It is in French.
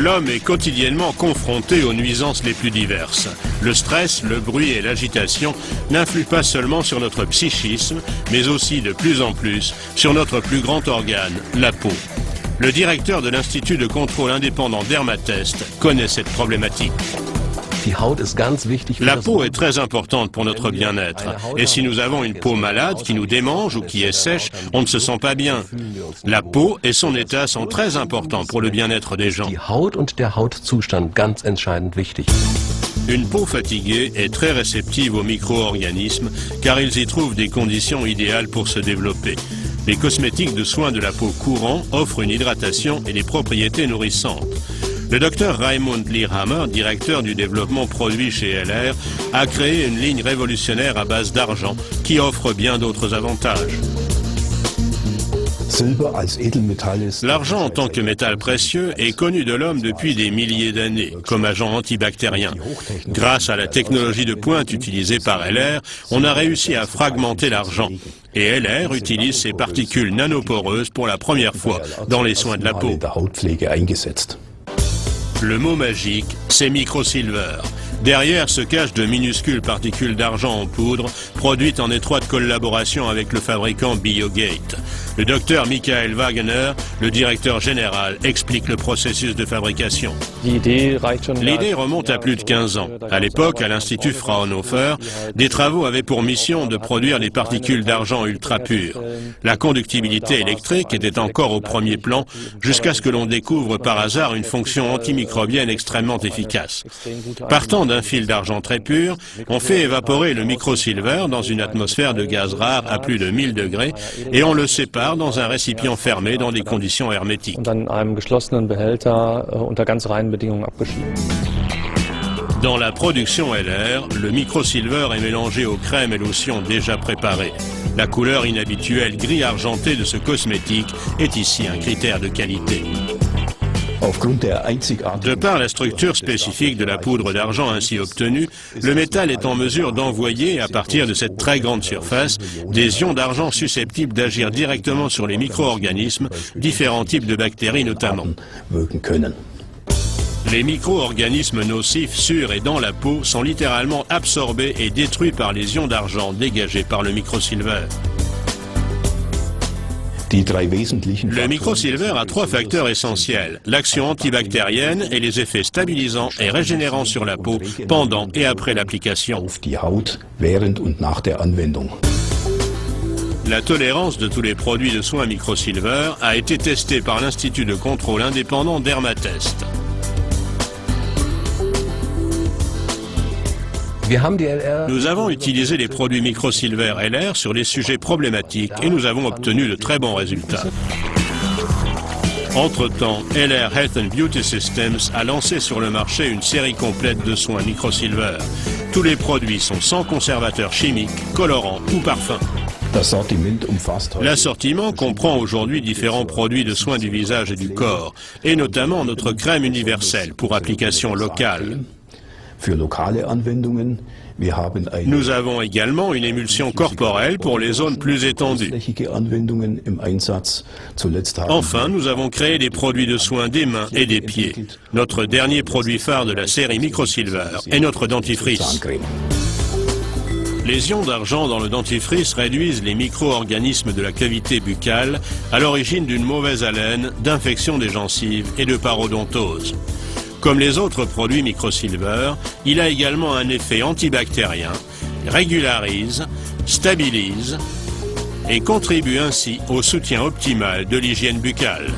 L'homme est quotidiennement confronté aux nuisances les plus diverses. Le stress, le bruit et l'agitation n'influent pas seulement sur notre psychisme, mais aussi de plus en plus sur notre plus grand organe, la peau. Le directeur de l'Institut de contrôle indépendant Dermatest connaît cette problématique. La peau est très importante pour notre bien-être. Et si nous avons une peau malade qui nous démange ou qui est sèche, on ne se sent pas bien. La peau et son état sont très importants pour le bien-être des gens. Une peau fatiguée est très réceptive aux micro-organismes car ils y trouvent des conditions idéales pour se développer. Les cosmétiques de soins de la peau courants offrent une hydratation et des propriétés nourrissantes. Le docteur Raimund Lehrhammer, directeur du développement produit chez LR, a créé une ligne révolutionnaire à base d'argent qui offre bien d'autres avantages. L'argent en tant que métal précieux est connu de l'homme depuis des milliers d'années, comme agent antibactérien. Grâce à la technologie de pointe utilisée par LR, on a réussi à fragmenter l'argent. Et LR utilise ces particules nanoporeuses pour la première fois dans les soins de la peau. Le mot magique, c'est microsilver. Derrière se cachent de minuscules particules d'argent en poudre, produites en étroite collaboration avec le fabricant Biogate. Le docteur Michael Wagener, le directeur général, explique le processus de fabrication. L'idée remonte à plus de 15 ans. À l'époque, à l'Institut Fraunhofer, des travaux avaient pour mission de produire des particules d'argent ultra pures. La conductibilité électrique était encore au premier plan, jusqu'à ce que l'on découvre par hasard une fonction antimicrobienne extrêmement efficace. Partant d'un fil d'argent très pur, on fait évaporer le microsilver dans une atmosphère de gaz rare à plus de 1000 degrés et on le sépare dans un récipient fermé dans des conditions hermétiques. Dans la production LR, le microsilver est mélangé aux crèmes et lotions déjà préparées. La couleur inhabituelle gris argenté de ce cosmétique est ici un critère de qualité. De par la structure spécifique de la poudre d'argent ainsi obtenue, le métal est en mesure d'envoyer, à partir de cette très grande surface, des ions d'argent susceptibles d'agir directement sur les micro-organismes, différents types de bactéries notamment. Les micro-organismes nocifs sur et dans la peau sont littéralement absorbés et détruits par les ions d'argent dégagés par le microsilver. Le microsilver a 3 facteurs essentiels, l'action antibactérienne et les effets stabilisants et régénérants sur la peau pendant et après l'application. La tolérance de tous les produits de soins microsilver a été testée par l'Institut de contrôle indépendant Dermatest. Nous avons utilisé les produits microsilver LR sur les sujets problématiques et nous avons obtenu de très bons résultats. Entre-temps, LR Health and Beauty Systems a lancé sur le marché une série complète de soins microsilver. Tous les produits sont sans conservateurs chimiques, colorants ou parfums. L'assortiment comprend aujourd'hui différents produits de soins du visage et du corps, et notamment notre crème universelle pour application locale. Nous avons également une émulsion corporelle pour les zones plus étendues. Enfin, nous avons créé des produits de soins des mains et des pieds. Notre dernier produit phare de la série Microsilver est notre dentifrice. Les ions d'argent dans le dentifrice réduisent les micro-organismes de la cavité buccale à l'origine d'une mauvaise haleine, d'infection des gencives et de parodontose. Comme les autres produits microsilver, il a également un effet antibactérien, régularise, stabilise et contribue ainsi au soutien optimal de l'hygiène buccale.